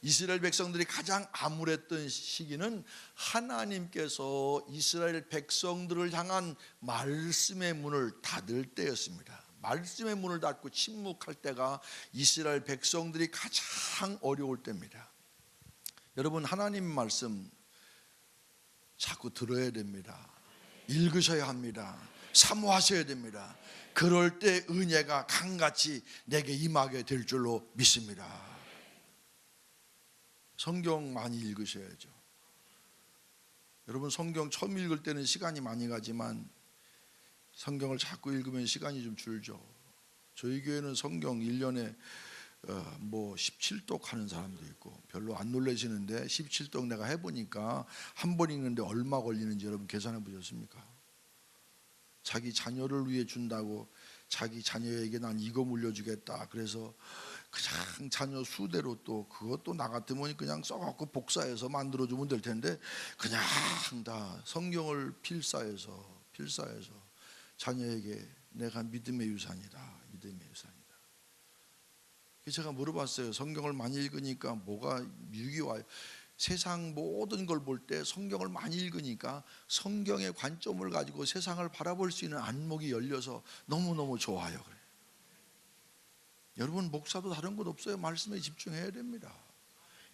이스라엘 백성들이 가장 암울했던 시기는 하나님께서 이스라엘 백성들을 향한 말씀의 문을 닫을 때였습니다. 말씀의 문을 닫고 침묵할 때가 이스라엘 백성들이 가장 어려울 때입니다. 여러분, 하나님 말씀 자꾸 들어야 됩니다. 읽으셔야 합니다. 사모하셔야 됩니다. 그럴 때 은혜가 강같이 내게 임하게 될 줄로 믿습니다. 성경 많이 읽으셔야죠. 여러분, 성경 처음 읽을 때는 시간이 많이 가지만 성경을 자꾸 읽으면 시간이 좀 줄죠. 저희 교회는 성경 1년에 17독 하는 사람도 있고, 별로 안 놀라시는데 17독 내가 해보니까 한 번 읽는데 얼마 걸리는지 여러분 계산해 보셨습니까? 자기 자녀를 위해 준다고 자기 자녀에게 난 이거 물려주겠다 그래서 그냥 자녀 수대로 또 그것도 나 같으면 그냥 써갖고 복사해서 만들어주면 될 텐데 그냥 다 성경을 필사해서 자녀에게 내가 믿음의 유산이다. 제가 물어봤어요. 성경을 많이 읽으니까 뭐가 유익이 와요? 세상 모든 걸 볼 때 성경을 많이 읽으니까 성경의 관점을 가지고 세상을 바라볼 수 있는 안목이 열려서 너무너무 좋아요. 그래. 여러분, 목사도 다른 것 없어요. 말씀에 집중해야 됩니다.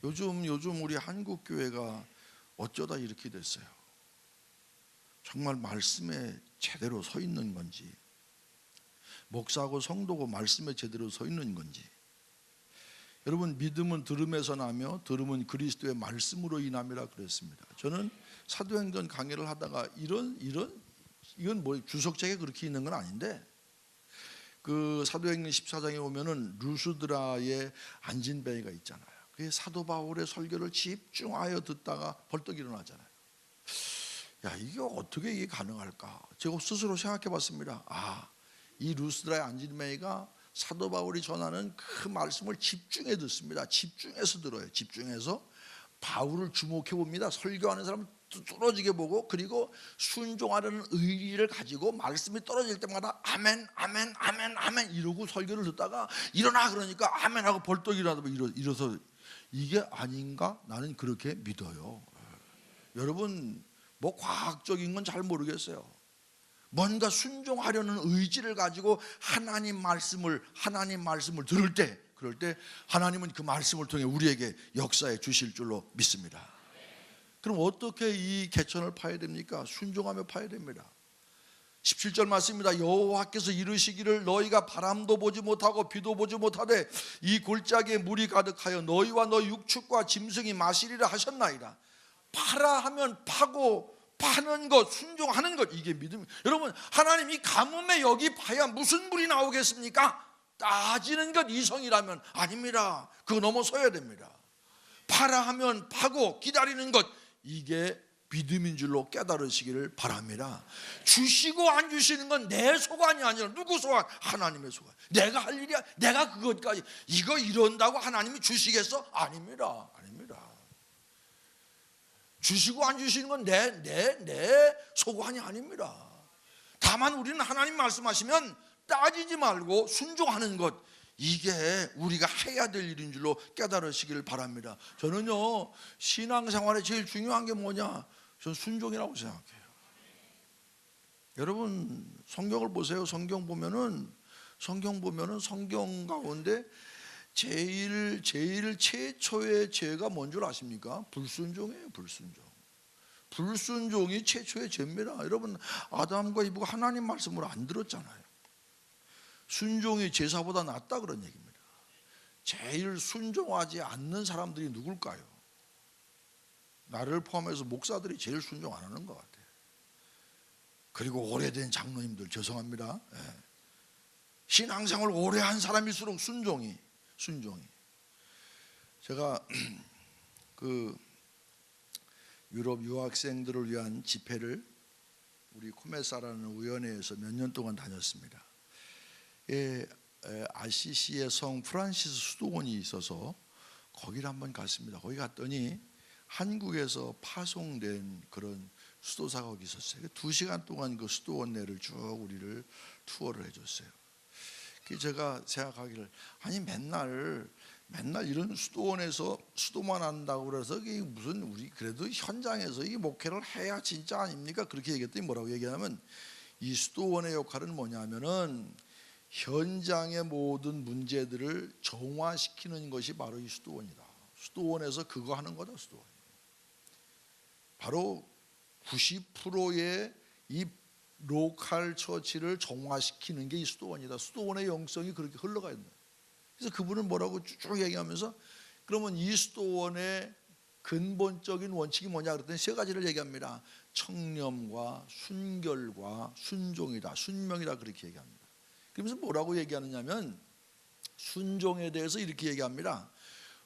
요즘 우리 한국 교회가 어쩌다 이렇게 됐어요. 정말 말씀에 제대로 서 있는 건지, 목사하고 성도고 말씀에 제대로 서 있는 건지. 여러분, 믿음은 들음에서 나며 들음은 그리스도의 말씀으로 인함이라 그랬습니다. 저는 사도행전 강의를 하다가 이건 뭐 주석책에 그렇게 있는 건 아닌데, 그 사도행전 14장에 보면은 루스드라의 안진뱅이가 있잖아요. 그게 사도 바울의 설교를 집중하여 듣다가 벌떡 일어나잖아요. 야, 이게 어떻게 이게 가능할까? 제가 스스로 생각해 봤습니다. 이 루스드라의 안진뱅이가 사도 바울이 전하는 그 말씀을 집중해 듣습니다. 집중해서 들어요. 집중해서 바울을 주목해 봅니다. 설교하는 사람을 뚫어지게 보고, 그리고 순종하려는 의리를 가지고 말씀이 떨어질 때마다 아멘 아멘 아멘 아멘 이러고 설교를 듣다가 일어나 그러니까 아멘 하고 벌떡 일어나서 일어서 이게 아닌가? 나는 그렇게 믿어요. 여러분, 뭐 과학적인 건 잘 모르겠어요. 뭔가 순종하려는 의지를 가지고 하나님 말씀을 들을 때, 그럴 때 하나님은 그 말씀을 통해 우리에게 역사해 주실 줄로 믿습니다. 그럼 어떻게 이 개천을 파야 됩니까? 순종하며 파야 됩니다. 17절 말씀입니다. 여호와께서 이르시기를 너희가 바람도 보지 못하고 비도 보지 못하되 이 골짜기에 물이 가득하여 너희와 너희 육축과 짐승이 마시리라 하셨나이다. 파라 하면 파고, 파는 것, 순종하는 것, 이게 믿음. 여러분, 하나님 이 가뭄에 여기 파야 무슨 물이 나오겠습니까? 따지는 것 이성이라면 아닙니다. 그거 넘어서야 됩니다. 파라 하면 파고 기다리는 것, 이게 믿음인 줄로 깨달으시기를 바랍니다. 주시고 안 주시는 건 내 소관이 아니라 누구 소관? 하나님의 소관. 내가 할 일이야. 내가 그것까지 이거 이런다고 하나님이 주시겠어? 아닙니다. 주시고 안 주시는 건 내 소관이 아닙니다. 다만 우리는 하나님 말씀하시면 따지지 말고 순종하는 것, 이게 우리가 해야 될 일인 줄로 깨달으시길 바랍니다. 저는요, 신앙생활에 제일 중요한 게 뭐냐? 저는 순종이라고 생각해요. 여러분, 성경을 보세요. 성경 보면은 성경 가운데 제일 최초의 죄가 뭔 줄 아십니까? 불순종이에요. 불순종이 최초의 죄입니다. 여러분, 아담과 이브가 하나님 말씀을 안 들었잖아요. 순종이 제사보다 낫다 그런 얘기입니다. 제일 순종하지 않는 사람들이 누굴까요? 나를 포함해서 목사들이 제일 순종 안 하는 것 같아요. 그리고 오래된 장로님들, 죄송합니다. 신앙생활 오래 한 사람일수록 순종이. 제가 그 유럽 유학생들을 위한 집회를 우리 코메사라는 위원회에서 몇 년 동안 다녔습니다. 아시시의 성 프란시스 수도원이 있어서 거기를 한번 갔습니다. 거기 갔더니 한국에서 파송된 그런 수도사가 거기 있었어요. 2시간 동안 그 수도원 내를 쭉 우리를 투어를 해줬어요. 그 제가 생각하기를 아니 맨날 이런 수도원에서 수도만 한다고 그래서 이게 무슨 우리 그래도 현장에서 이 목회를 해야 진짜 아닙니까? 그렇게 얘기했더니 뭐라고 얘기하면 이 수도원의 역할은 뭐냐면은 현장의 모든 문제들을 정화시키는 것이 바로 이 수도원이다. 수도원에서 그거 하는 거다. 수도원. 바로 90%의 이 로컬 처치를 정화시키는 게 이 수도원이다. 수도원의 영성이 그렇게 흘러가야 된다. 그래서 그분은 뭐라고 쭉 얘기하면서 그러면 이 수도원의 근본적인 원칙이 뭐냐 그랬더니 3가지를 얘기합니다. 청렴과 순결과 순종이다. 순명이다. 그렇게 얘기합니다. 그러면서 뭐라고 얘기하느냐면 순종에 대해서 이렇게 얘기합니다.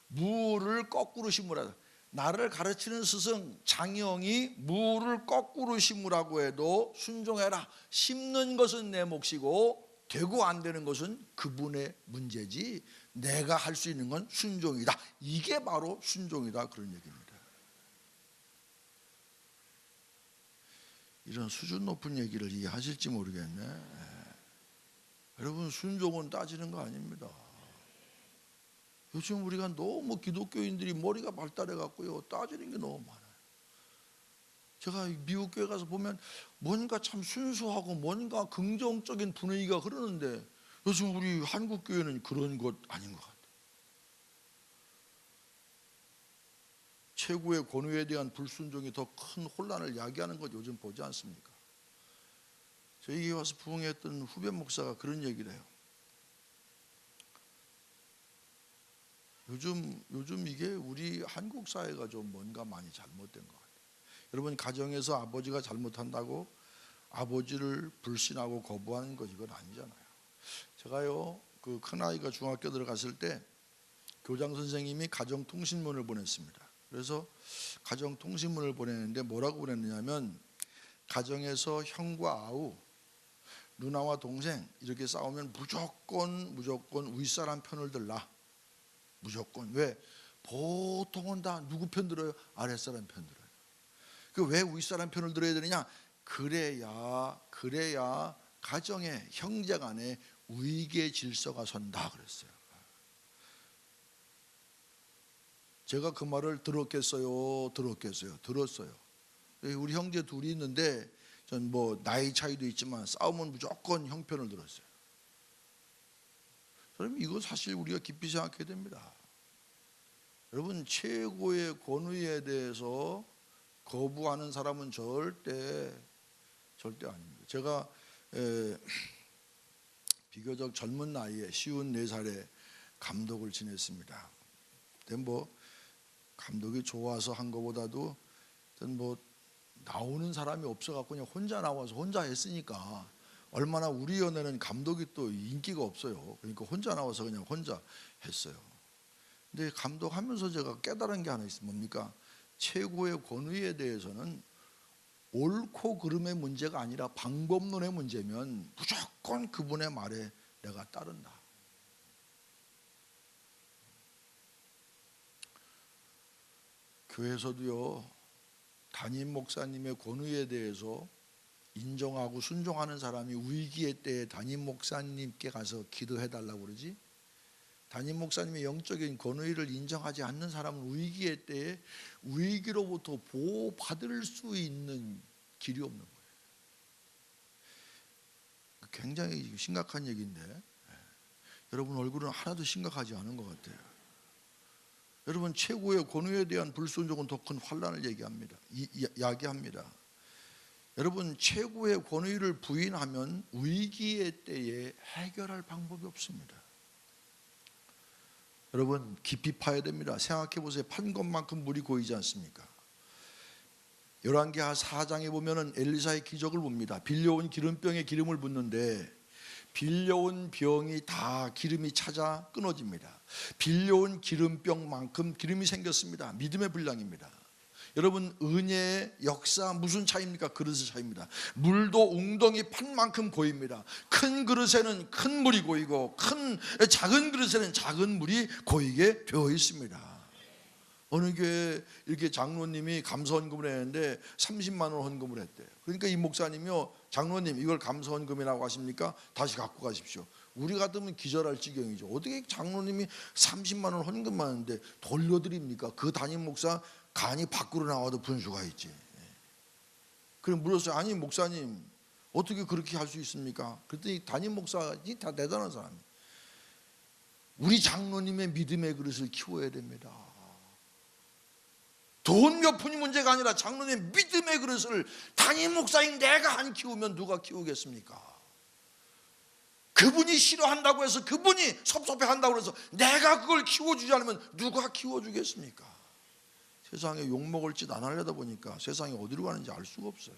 무를 거꾸로 심으라. 나를 가르치는 스승 장영이 무를 거꾸로 심으라고 해도 순종해라. 심는 것은 내 몫이고 되고 안 되는 것은 그분의 문제지 내가 할 수 있는 건 순종이다. 이게 바로 순종이다. 그런 얘기입니다. 이런 수준 높은 얘기를 이해하실지 모르겠네. 여러분 순종은 따지는 거 아닙니다. 요즘 우리가 너무 기독교인들이 머리가 발달해 갖고요 따지는 게 너무 많아요. 제가 미국 교회 가서 보면 뭔가 참 순수하고 뭔가 긍정적인 분위기가 흐르는데 요즘 우리 한국 교회는 그런 것 아닌 것 같아요. 최고의 권위에 대한 불순종이 더 큰 혼란을 야기하는 것 요즘 보지 않습니까? 저희 교회 와서 부흥했던 후배 목사가 그런 얘기를 해요. 요즘 이게 우리 한국 사회가 좀 뭔가 많이 잘못된 것 같아요. 여러분 가정에서 아버지가 잘못한다고 아버지를 불신하고 거부하는 것 이건 아니잖아요. 제가요 그 큰아이가 중학교 들어갔을 때 교장 선생님이 가정통신문을 보냈습니다. 그래서 가정통신문을 보냈는데 뭐라고 보냈느냐면 가정에서 형과 아우 누나와 동생 이렇게 싸우면 무조건 윗사람 편을 들라. 무조건. 왜? 보통은 다 누구 편 들어요? 아랫사람 편 들어요. 그 왜 윗사람 편을 들어야 되느냐? 그래야 가정의 형제 간에 위계 질서가 선다 그랬어요. 제가 그 말을 들었어요. 들었어요. 우리 형제 둘이 있는데 전 뭐 나이 차이도 있지만 싸우면 무조건 형 편을 들었어요. 그럼 이거 사실 우리가 깊이 생각해야 됩니다. 여러분 최고의 권위에 대해서 거부하는 사람은 절대 아닙니다. 제가 비교적 젊은 나이에 54살에 감독을 지냈습니다. 근데 뭐 감독이 좋아서 한 것보다도 뭐 나오는 사람이 없어갖고 그냥 혼자 나와서 혼자 했으니까 얼마나 우리 연애는 감독이 또 인기가 없어요. 그러니까 혼자 나와서 그냥 혼자 했어요. 근데 감독하면서 제가 깨달은 게 하나 있어요. 뭡니까? 최고의 권위에 대해서는 옳고 그름의 문제가 아니라 방법론의 문제면 무조건 그분의 말에 내가 따른다. 교회에서도요 담임 목사님의 권위에 대해서 인정하고 순종하는 사람이 위기의 때에 담임 목사님께 가서 기도해달라고 그러지, 담임 목사님의 영적인 권위를 인정하지 않는 사람은 위기의 때에 위기로부터 보호받을 수 있는 길이 없는 거예요. 굉장히 심각한 얘기인데 여러분 얼굴은 하나도 심각하지 않은 것 같아요. 여러분 최고의 권위에 대한 불순종은 더 큰 환란을 야기합니다. 여러분 최고의 권위를 부인하면 위기의 때에 해결할 방법이 없습니다. 여러분 깊이 파야 됩니다. 생각해 보세요. 판 것만큼 물이 고이지 않습니까? 열왕기하 4장에 보면은 엘리사의 기적을 봅니다. 빌려온 기름병에 기름을 붓는데 빌려온 병이 다 기름이 찾아 끊어집니다. 빌려온 기름병만큼 기름이 생겼습니다. 믿음의 분량입니다. 여러분 은혜의 역사 무슨 차이입니까? 그릇의 차이입니다. 물도 웅덩이 판만큼 고입니다. 큰 그릇에는 큰 물이 고이고 작은 그릇에는 작은 물이 고이게 되어 있습니다. 어느 교회 이렇게 장로님이 감사헌금을 했는데 30만 원 헌금을 했대요. 그러니까 이 목사님이요, 장로님 이걸 감사헌금이라고 하십니까? 다시 갖고 가십시오. 우리 같으면 기절할 지경이죠. 어떻게 장로님이 30만 원 헌금하는데 돌려드립니까? 그 담임 목사 간이 밖으로 나와도 분수가 있지. 그럼 물었어요. 아니 목사님 어떻게 그렇게 할 수 있습니까? 그랬더니 담임 목사가 다 대단한 사람이에요. 우리 장로님의 믿음의 그릇을 키워야 됩니다. 돈 몇 푼이 문제가 아니라 장로님의 믿음의 그릇을 담임 목사인 내가 안 키우면 누가 키우겠습니까? 그분이 싫어한다고 해서, 그분이 섭섭해한다고 해서 내가 그걸 키워주지 않으면 누가 키워주겠습니까? 세상에 욕먹을 짓 안 하려다 보니까 세상이 어디로 가는지 알 수가 없어요.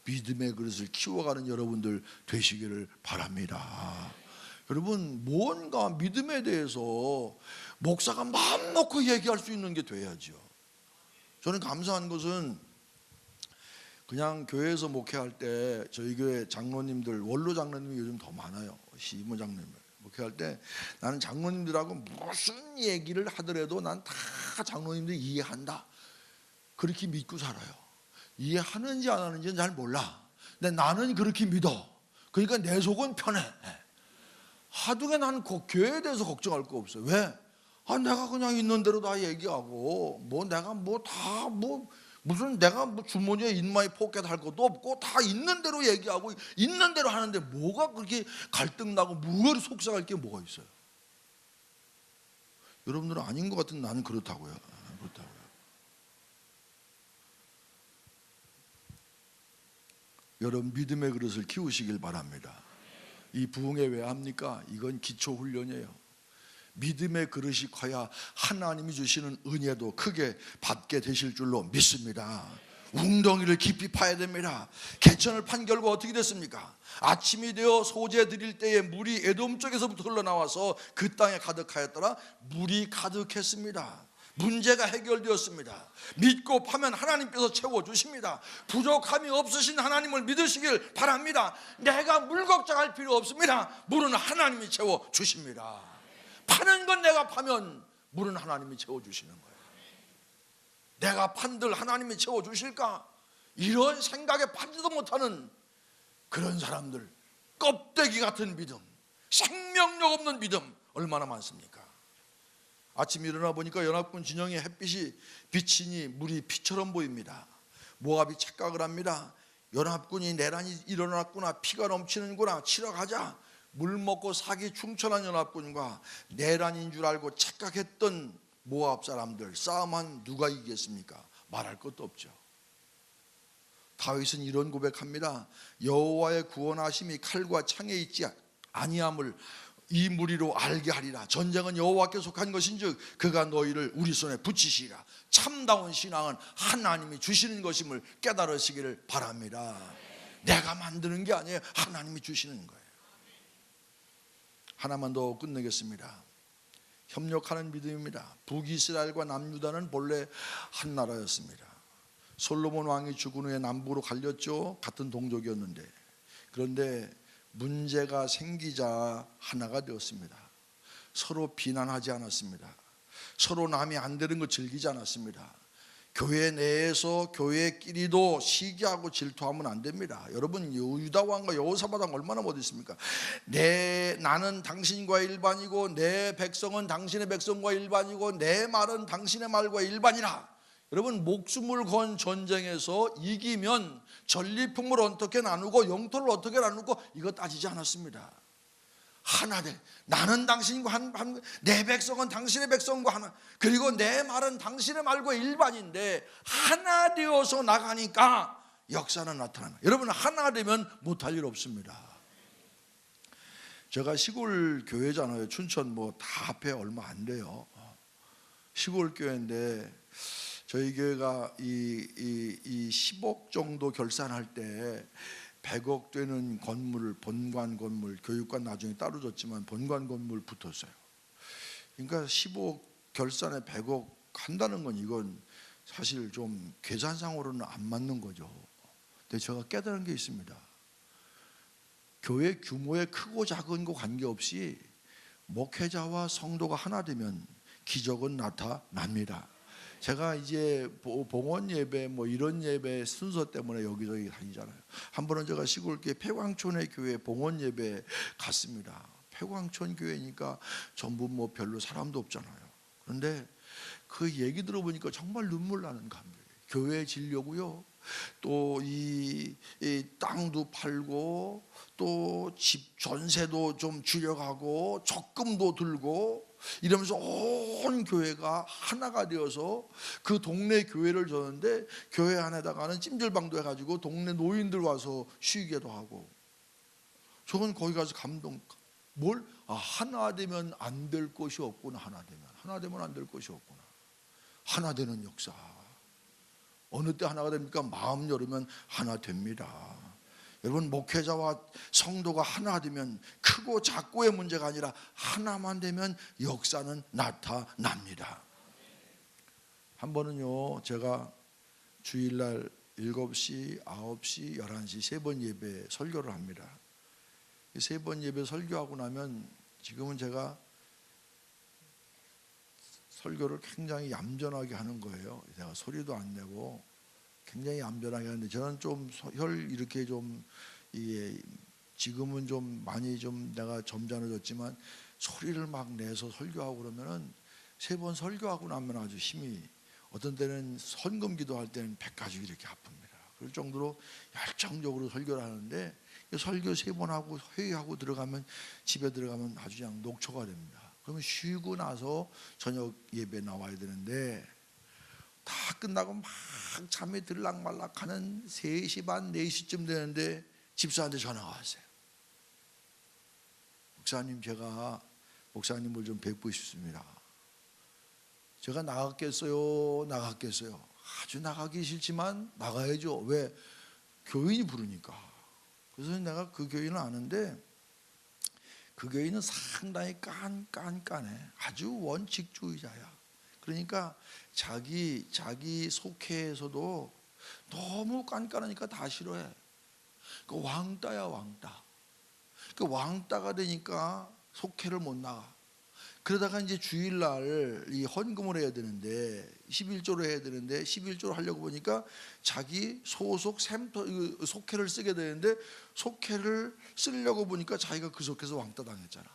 믿음의 그릇을 키워가는 여러분들 되시기를 바랍니다. 여러분, 뭔가 믿음에 대해서 목사가 마음 놓고 얘기할 수 있는 게 돼야죠. 저는 감사한 것은 그냥 교회에서 목회할 때 저희 교회 장로님들, 원로 장로님이 요즘 더 많아요. 시모 장로님을 목회할 때 나는 장로님들하고 무슨 얘기를 하더라도 난 다 장로님들이 이해한다, 그렇게 믿고 살아요. 이해하는지 안 하는지는 잘 몰라. 근데 나는 그렇게 믿어. 그러니까 내 속은 편해. 하두게 나는 교회에 대해서 걱정할 거 없어요. 왜? 내가 그냥 있는 대로 다 얘기하고 내가 무슨 내가 주머니에 인마이 포켓 할 것도 없고 다 있는 대로 얘기하고 있는 대로 하는데 뭐가 그렇게 갈등 나고 무얼 속상할 게 뭐가 있어요? 여러분들은 아닌 것 같은 나는 그렇다고요. 여러분 믿음의 그릇을 키우시길 바랍니다. 이 부흥회 왜 합니까? 이건 기초 훈련이에요. 믿음의 그릇이 커야 하나님이 주시는 은혜도 크게 받게 되실 줄로 믿습니다. 웅덩이를 깊이 파야 됩니다. 개천을 판 결과 어떻게 됐습니까? 아침이 되어 소재 드릴 때에 물이 에돔 쪽에서부터 흘러나와서 그 땅에 가득하였더라. 물이 가득했습니다. 문제가 해결되었습니다. 믿고 파면 하나님께서 채워주십니다. 부족함이 없으신 하나님을 믿으시길 바랍니다. 내가 물 걱정할 필요 없습니다. 물은 하나님이 채워주십니다. 파는 건 내가 파면 물은 하나님이 채워주시는 거예요. 내가 판들 하나님이 채워주실까? 이런 생각에 파지도 못하는 그런 사람들, 껍데기 같은 믿음, 생명력 없는 믿음 얼마나 많습니까? 아침 일어나 보니까 연합군 진영에 햇빛이 비치니 물이 피처럼 보입니다. 모압이 착각을 합니다. 연합군이 내란이 일어났구나, 피가 넘치는구나, 치러 가자. 물 먹고 사기 충천한 연합군과 내란인 줄 알고 착각했던 모압 사람들, 싸움한 누가 이기겠습니까? 말할 것도 없죠. 다윗은 이런 고백합니다. 여호와의 구원하심이 칼과 창에 있지 아니함을 이 무리로 알게 하리라. 전쟁은 여호와께 속한 것인즉 그가 너희를 우리 손에 붙이시리라. 참다운 신앙은 하나님이 주시는 것임을 깨달으시기를 바랍니다. 내가 만드는 게 아니에요. 하나님이 주시는 거예요. 하나만 더 끝내겠습니다. 협력하는 믿음입니다. 북이스라엘과 남유다는 본래 한 나라였습니다. 솔로몬 왕이 죽은 후에 남부로 갈렸죠. 같은 동족이었는데. 그런데 문제가 생기자 하나가 되었습니다. 서로 비난하지 않았습니다. 서로 남이 안 되는 거 즐기지 않았습니다. 교회 내에서 교회끼리도 시기하고 질투하면 안 됩니다. 여러분, 유다 왕과 여호사밧 왕 얼마나 멋있습니까? 나는 당신과 일반이고 내 백성은 당신의 백성과 일반이고 내 말은 당신의 말과 일반이라. 여러분, 목숨을 건 전쟁에서 이기면 전리품을 어떻게 나누고 영토를 어떻게 나누고 이거 따지지 않았습니다. 하나 돼. 나는 당신과 내 백성은 당신의 백성과 하나. 그리고 내 말은 당신의 말과 일반인데 하나 되어서 나가니까 역사는 나타납니다. 여러분, 하나 되면 못할 일 없습니다. 제가 시골 교회잖아요. 춘천 다 앞에 얼마 안 돼요. 시골 교회인데 저희 교회가 이 10억 정도 결산할 때 100억 되는 건물을, 본관 건물, 교육관 나중에 따로 줬지만 본관 건물 붙었어요. 그러니까 15억 결산에 100억 한다는 건 이건 사실 좀 계산상으로는 안 맞는 거죠. 근데 제가 깨달은 게 있습니다. 교회 규모의 크고 작은 거 관계없이 목회자와 성도가 하나 되면 기적은 나타납니다. 제가 이제 봉헌 예배 뭐 이런 예배 순서 때문에 여기저기 다니잖아요. 한 번은 제가 시골교회 폐광촌의 교회 봉헌 예배 갔습니다. 폐광촌 교회니까 전부 뭐 별로 사람도 없잖아요. 그런데 그 얘기 들어보니까 정말 눈물 나는 감격이에요. 교회 지려고요. 또 이 땅도 팔고 또 집 전세도 좀 줄여가고 적금도 들고 이러면서 온 교회가 하나가 되어서 그 동네 교회를 줬는데 교회 안에다가는 찜질방도 해가지고 동네 노인들 와서 쉬게도 하고 저건 거기 가서 감동. 하나 되면 안 될 것이 없구나. 하나 되면 안 될 것이 없구나. 하나 되는 역사. 어느 때 하나가 됩니까? 마음 열으면 하나 됩니다. 여러분, 목회자와 성도가 하나 되면 크고 작고의 문제가 아니라 하나만 되면 역사는 나타납니다. 한 번은요, 제가 주일날 7시, 9시, 11시 3번 예배 설교를 합니다. 이 3번 예배 설교하고 나면 지금은 제가 설교를 굉장히 얌전하게 하는 거예요. 제가 소리도 안 내고 굉장히 얌전하게 하는데 저는 좀 이렇게 좀 지금은 좀 많이 좀 내가 점잖아졌지만 소리를 막 내서 설교하고 그러면은 3번 설교하고 나면 아주 힘이 어떤 때는 헌금 기도할 때는 100가지 이렇게 아픕니다. 그럴 정도로 열정적으로 설교를 하는데 설교 3번 하고 회의하고 들어가면 집에 들어가면 아주 그냥 녹초가 됩니다. 그러면 쉬고 나서 저녁 예배 나와야 되는데 다 끝나고 막 잠에 들락말락 하는 3시 반, 4시쯤 되는데 집사한테 전화가 왔어요. 목사님, 제가 목사님을 좀 뵙고 싶습니다. 제가 나갔겠어요? 아주 나가기 싫지만 나가야죠. 왜? 교인이 부르니까. 그래서 내가 그 교인을 아는데 그 교인은 상당히 깐깐해. 아주 원칙주의자야. 그러니까 자기 속회에서도 너무 깐깐하니까 다 싫어해. 그 왕따야, 왕따. 그 왕따가 되니까 속회를 못 나가. 그러다가 이제 주일날 이 헌금을 해야 되는데 11조로 해야 되는데 11조를 하려고 보니까 자기 소속 속회를 쓰게 되는데 속회를 쓰려고 보니까 자기가 그 속회에서 왕따 당했잖아.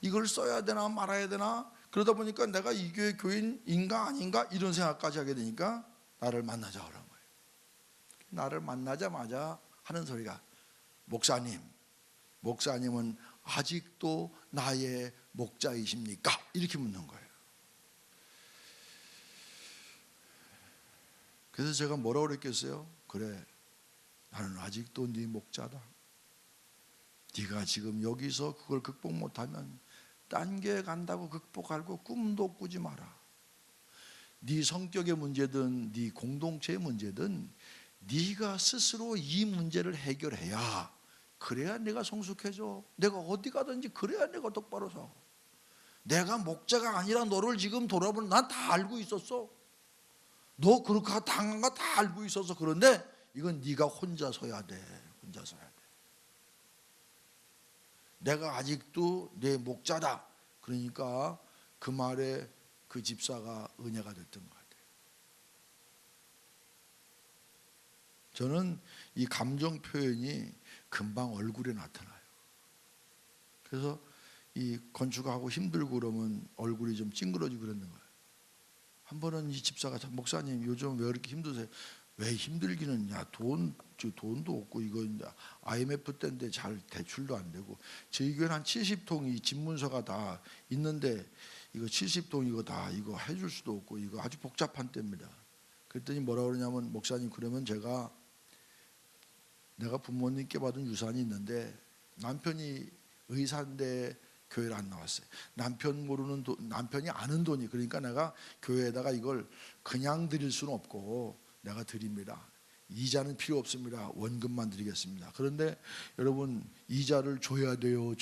이걸 써야 되나 말아야 되나 그러다 보니까 내가 이 교회 교인인가 아닌가 이런 생각까지 하게 되니까 나를 만나자 그런 거예요. 나를 만나자마자 하는 소리가 목사님은 아직도 나의 목자이십니까? 이렇게 묻는 거예요. 그래서 제가 뭐라고 그랬겠어요? 그래, 나는 아직도 네 목자다. 네가 지금 여기서 그걸 극복 못하면 딴 교회 간다고 극복하고 꿈도 꾸지 마라. 네 성격의 문제든 네 공동체의 문제든 네가 스스로 이 문제를 해결해야 그래야 내가 성숙해져. 내가 어디 가든지 그래야 내가 똑바로 서. 내가 목자가 아니라 너를 지금 돌아보는 난 다 알고 있었어. 너 그렇게 당한 거 다 알고 있어서 그런데 이건 네가 혼자 서야 돼. 혼자 서야 돼. 내가 아직도 내 목자다. 그러니까 그 말에 그 집사가 은혜가 됐던 것 같아요. 저는 이 감정 표현이 금방 얼굴에 나타나요. 그래서 이 건축하고 힘들고 그러면 얼굴이 좀 찡그러지고 그러는 거예요. 한 번은 이 집사가 목사님 요즘 왜 이렇게 힘드세요? 왜 힘들기는 돈도 없고 이거 IMF 때인데 잘 대출도 안 되고 저희 교회는 한 70통이 집문서가 다 있는데 이거 70통 이거 다 이거 해줄 수도 없고 이거 아주 복잡한 때입니다. 그랬더니 뭐라 그러냐면 목사님 그러면 내가 부모님께 받은 유산이 있는데 남편이 의사인데 교회를 안 나왔어요. 남편이 아는 돈이 그러니까 내가 교회에다가 이걸 그냥 드릴 수는 없고 내가 드립니다. 이자는 필요 없습니다. 원금만 드리겠습니다. 그런데 여러분 이자를 줘야 돼요.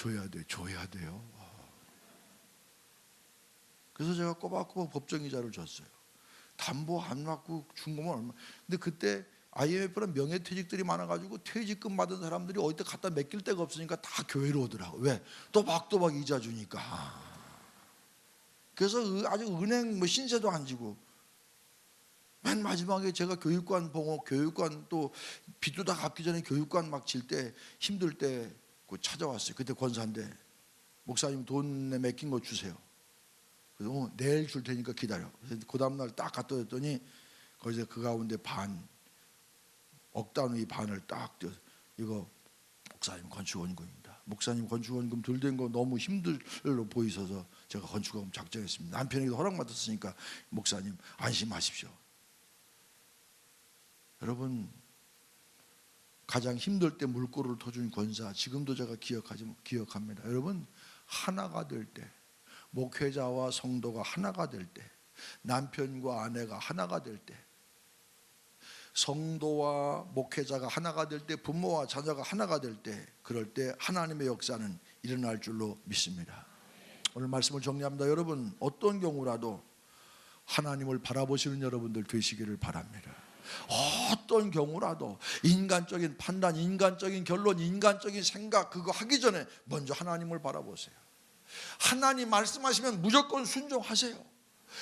그래서 제가 꼬박꼬박 법정 이자를 줬어요. 담보 안 받고 준 거면 얼마? 근데 그때 IMF는 명예퇴직들이 많아가지고 퇴직금 받은 사람들이 어디다 갖다 맡길 데가 없으니까 다 교회로 오더라고. 왜? 또박또박 이자 주니까. 그래서 아주 은행 뭐 신세도 안 지고 맨 마지막에 제가 교육관 봉호, 교육관 또 빚도 다 갚기 전에 교육관 막 질 때 힘들 때 찾아왔어요. 그때 권사인데 목사님 돈 맡긴 거 주세요. 그래서 내일 줄 테니까 기다려. 그래서 그 다음날 딱 갖다 줬더니 거기서 그 가운데 억 단위 반을 딱 떼서 이거 목사님 건축원금입니다. 목사님 건축원금 덜 된 거 너무 힘들어 보이셔서 제가 건축원금 작정했습니다. 남편에게도 허락받았으니까 목사님 안심하십시오. 여러분, 가장 힘들 때 물꼬를 터준 권사 지금도 제가 기억합니다. 여러분, 하나가 될 때, 목회자와 성도가 하나가 될 때, 남편과 아내가 하나가 될 때, 성도와 목회자가 하나가 될 때, 부모와 자녀가 하나가 될 때, 그럴 때 하나님의 역사는 일어날 줄로 믿습니다. 오늘 말씀을 정리합니다. 여러분, 어떤 경우라도 하나님을 바라보시는 여러분들 되시기를 바랍니다. 어떤 경우라도 인간적인 판단, 인간적인 결론, 인간적인 생각 그거 하기 전에 먼저 하나님을 바라보세요. 하나님 말씀하시면 무조건 순종하세요.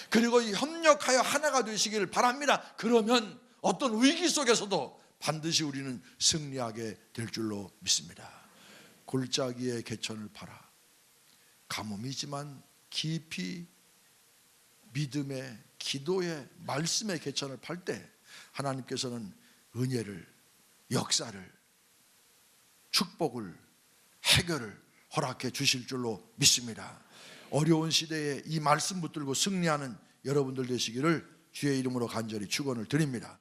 그리고 협력하여 하나가 되시기를 바랍니다. 그러면 어떤 위기 속에서도 반드시 우리는 승리하게 될 줄로 믿습니다. 골짜기의 개천을 팔아 가뭄이지만 깊이 믿음의, 기도의, 말씀의 개천을 팔 때 하나님께서는 은혜를, 역사를, 축복을, 해결을 허락해 주실 줄로 믿습니다. 어려운 시대에 이 말씀 붙들고 승리하는 여러분들 되시기를 주의 이름으로 간절히 축원을 드립니다.